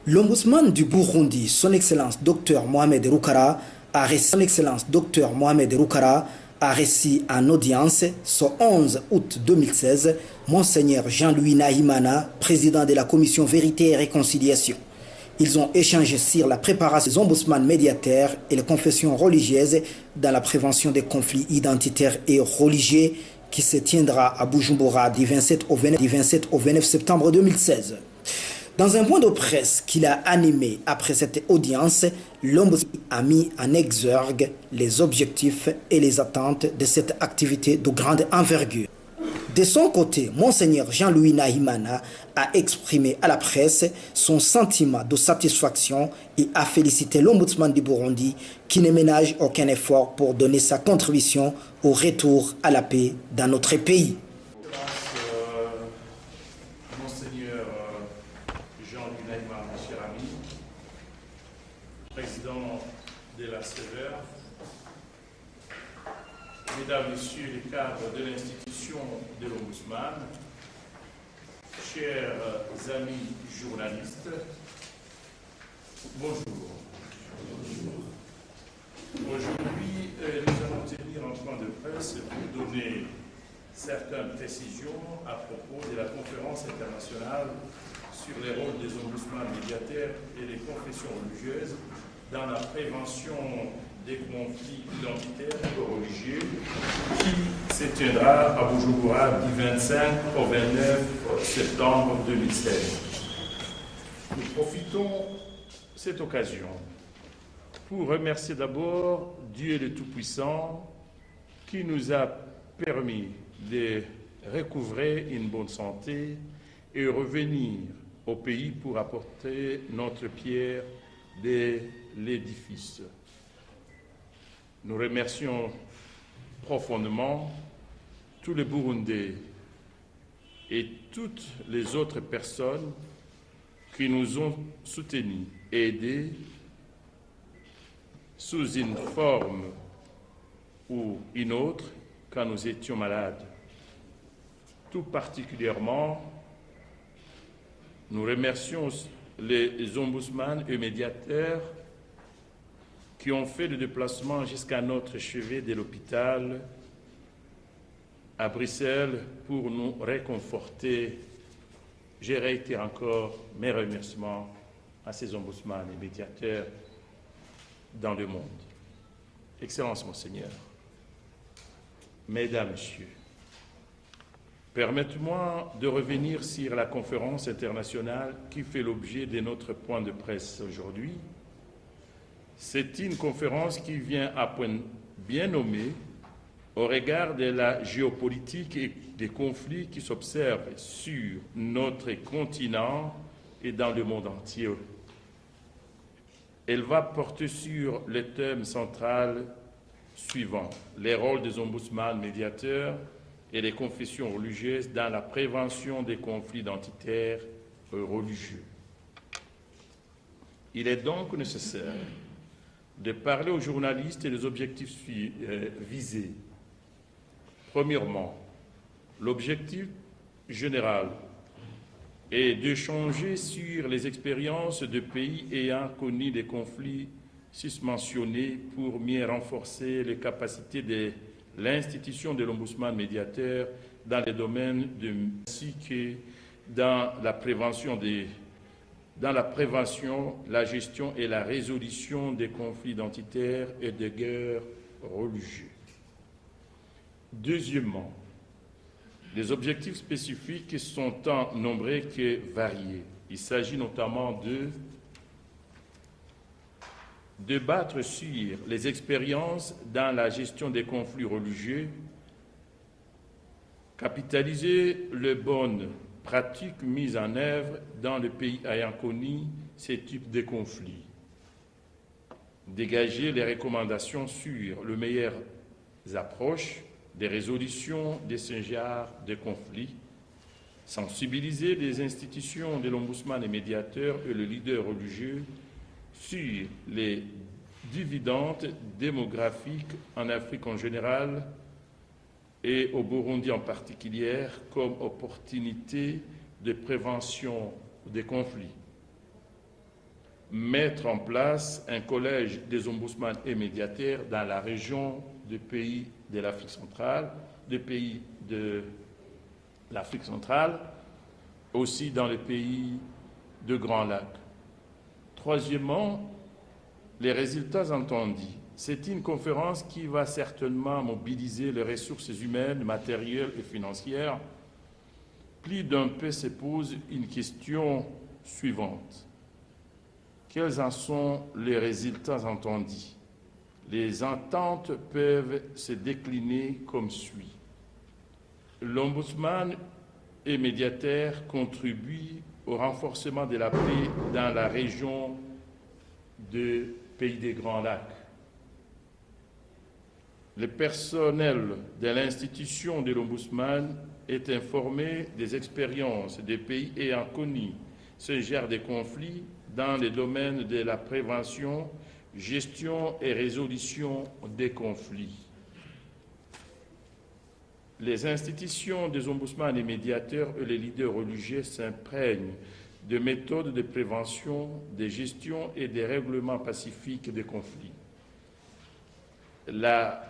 L'ombudsman du Burundi, Son Excellence Dr Mohamed Rukara, a reçu en audience ce 11 août 2016 Monseigneur Jean-Louis Nahimana, président de la commission Vérité et Réconciliation. Ils ont échangé sur la préparation des ombudsman médiateurs et les confessions religieuses dans la prévention des conflits identitaires et religieux qui se tiendra à Bujumbura du 27 au 29 septembre 2016. Dans un point de presse qu'il a animé après cette audience, l'ombudsman a mis en exergue les objectifs et les attentes de cette activité de grande envergure. De son côté, Monseigneur Jean-Louis Nahimana a exprimé à la presse son sentiment de satisfaction et a félicité l'ombudsman du Burundi qui ne ménage aucun effort pour donner sa contribution au retour à la paix dans notre pays. Monseigneur Jean-Louis Nahimana, cher ami, président de la CEVER, Mesdames, Messieurs les cadres de l'institution de l'Ombudsman, chers amis journalistes, bonjour. Aujourd'hui, nous allons tenir un point de presse pour donner certaines précisions à propos de la conférence internationale sur les rôles des ombudsmans médiateurs et les confessions religieuses dans la prévention des conflits identitaires et religieux qui se tiendra à Bujumbura du 25 au 29 septembre 2016. Nous profitons de cette occasion pour remercier d'abord Dieu le Tout-Puissant qui nous a permis de recouvrer une bonne santé et revenir au pays pour apporter notre pierre de l'édifice. Nous remercions profondément tous les Burundais et toutes les autres personnes qui nous ont soutenus et aidés sous une forme ou une autre quand nous étions malades. Tout particulièrement, nous remercions les ombudsman et médiateurs qui ont fait le déplacement jusqu'à notre chevet de l'hôpital à Bruxelles pour nous réconforter. Je réitère encore mes remerciements à ces ombudsman et médiateurs dans le monde. Excellence, Monseigneur, Mesdames, Messieurs, permettez-moi de revenir sur la conférence internationale qui fait l'objet de notre point de presse aujourd'hui. C'est une conférence qui vient à point bien nommé au regard de la géopolitique et des conflits qui s'observent sur notre continent et dans le monde entier. Elle va porter sur le thème central suivant: les rôles des ombudsman médiateurs et les confessions religieuses dans la prévention des conflits identitaires et religieux. Il est donc nécessaire de parler aux journalistes des objectifs visés. Premièrement, l'objectif général est d'échanger sur les expériences de pays ayant connu des conflits susmentionnés pour mieux renforcer les capacités de l'institution de l'ombudsman médiateur dans les domaines ainsi que dans la prévention, la gestion et la résolution des conflits identitaires et des guerres religieuses. Deuxièmement, les objectifs spécifiques sont tant nombreux que variés. Il s'agit notamment de débattre sur les expériences dans la gestion des conflits religieux, capitaliser les bonnes pratiques mises en œuvre dans le pays ayant connu ces types de conflits, dégager les recommandations sur les meilleures approches des résolutions de ce genre de conflits, sensibiliser les institutions de l'ombudsman et médiateurs et le leader religieux sur les dividendes démographiques en Afrique en général et au Burundi en particulier comme opportunité de prévention des conflits. mettre en place un collège des ombudsmans et médiateurs dans la région des pays de l'Afrique centrale, aussi dans les pays de Grand Lac. Troisièmement, les résultats entendus. C'est une conférence qui va certainement mobiliser les ressources humaines, matérielles et financières. Plus d'un peu se pose une question suivante. Quels en sont les résultats entendus? Les ententes peuvent se décliner comme suit. L'ombudsman et médiateur contribuent au renforcement de la paix dans la région des pays des Grands Lacs. Le personnel de l'institution de l'ombudsman est informé des expériences des pays ayant connu ce genre de conflits dans les domaines de la prévention, gestion et résolution des conflits. Les institutions des ombudsmans et médiateurs et les leaders religieux s'imprègnent de méthodes de prévention, de gestion et de règlement pacifique des conflits. La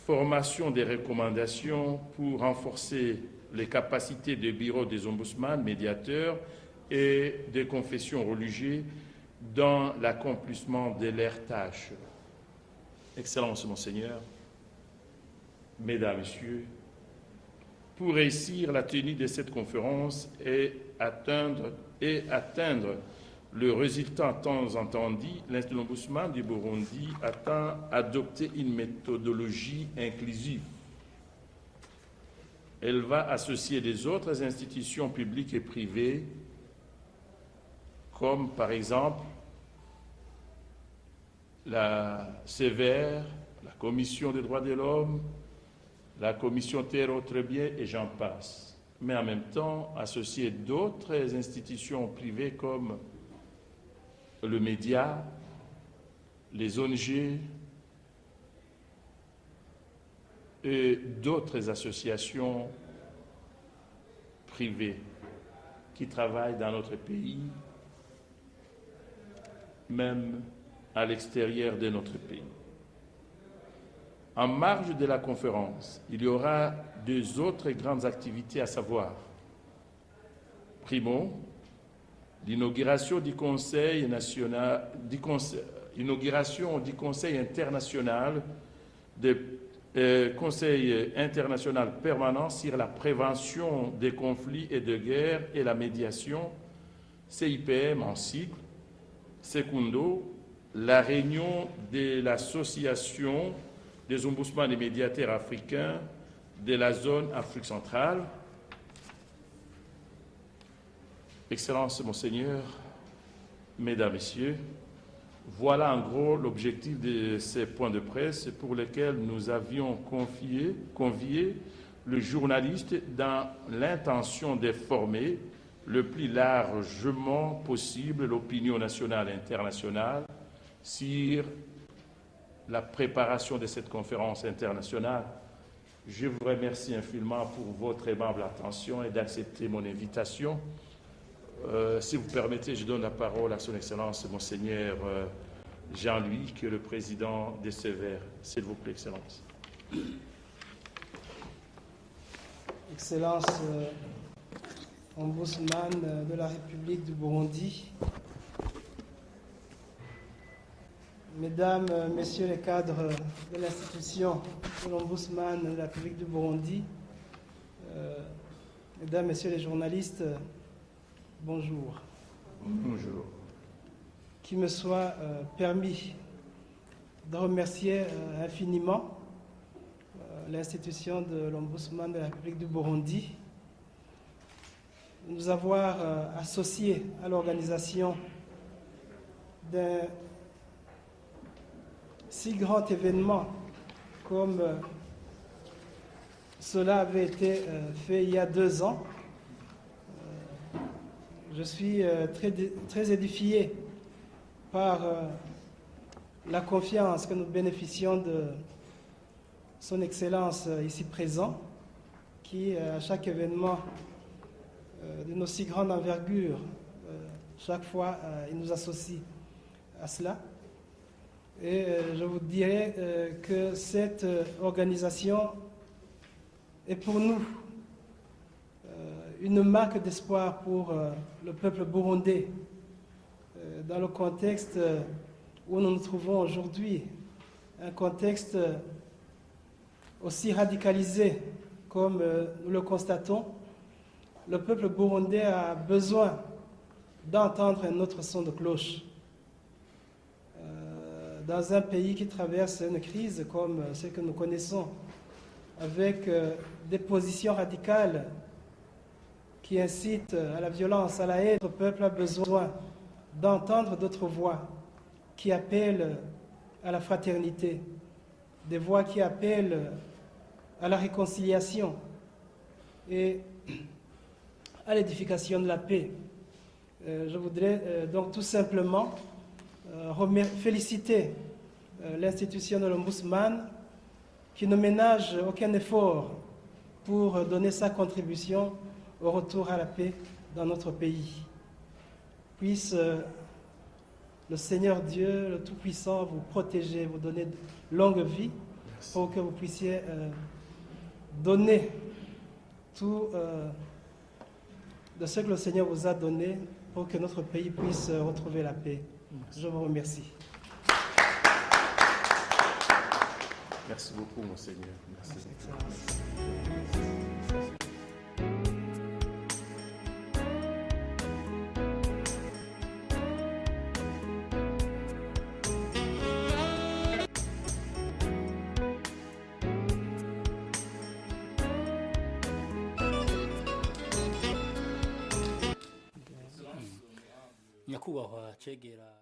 formation des recommandations pour renforcer les capacités des bureaux des ombudsmans, médiateurs et des confessions religieuses dans l'accomplissement de leurs tâches. Excellences, Monseigneur, Mesdames, Messieurs, pour réussir la tenue de cette conférence et atteindre le résultat tant entendu, l'Institut de l'Ombudsman du Burundi a adopté une méthodologie inclusive. Elle va associer les autres institutions publiques et privées, comme par exemple la CVR, la Commission des droits de l'homme, la Commission Terre autres biens et j'en passe. Mais en même temps, associer d'autres institutions privées comme le média, les ONG et d'autres associations privées qui travaillent dans notre pays, même à l'extérieur de notre pays. En marge de la conférence, il y aura deux autres grandes activités à savoir. Primo, l'inauguration du Conseil international Conseil international permanent sur la prévention des conflits et de guerre et la médiation, CIPM en cycle. Secundo, la réunion de l'association des ombudsmans et médiateurs africains de la zone Afrique centrale. Excellences, Monseigneur, Mesdames, Messieurs, voilà en gros l'objectif de ces points de presse pour lesquels nous avions convié le journaliste dans l'intention d'informer le plus largement possible l'opinion nationale et internationale sur la préparation de cette conférence internationale. Je vous remercie infiniment pour votre aimable attention et d'accepter mon invitation. Si vous permettez, je donne la parole à son Excellence, Monseigneur Jean-Louis, qui est le président des CVR. S'il vous plaît, Excellence. Excellence, Ombudsman de la République du Burundi, Mesdames, Messieurs les cadres de l'institution de l'Ombudsman de la République du Burundi, Mesdames, Messieurs les journalistes, bonjour. Bonjour. Qu'il me soit permis de remercier infiniment l'institution de l'Ombudsman de la République du Burundi de nous avoir associés à l'organisation d'un si grand événement comme cela avait été fait il y a 2 ans. Je suis très édifié par la confiance que nous bénéficions de son Excellence ici présent, qui à chaque événement d'une aussi grande envergure, chaque fois il nous associe à cela. Et je vous dirais que cette organisation est pour nous une marque d'espoir pour le peuple burundais dans le contexte où nous nous trouvons aujourd'hui, un contexte aussi radicalisé comme nous le constatons. Le peuple burundais a besoin d'entendre un autre son de cloche. Dans un pays qui traverse une crise comme celle que nous connaissons, avec des positions radicales qui incitent à la violence, à la haine, le peuple a besoin d'entendre d'autres voix qui appellent à la fraternité, des voix qui appellent à la réconciliation et à l'édification de la paix. Je voudrais donc tout simplement féliciter l'institution de l'Ombudsman qui ne ménage aucun effort pour donner sa contribution au retour à la paix dans notre pays. Puisse le Seigneur Dieu, le Tout-Puissant, vous protéger, vous donner de longue vie. Merci. Pour que vous puissiez donner tout de ce que le Seigneur vous a donné pour que notre pays puisse retrouver la paix. Merci. Je vous remercie. Merci beaucoup, Monseigneur. Merci. Merci, nyakubahwa Chegera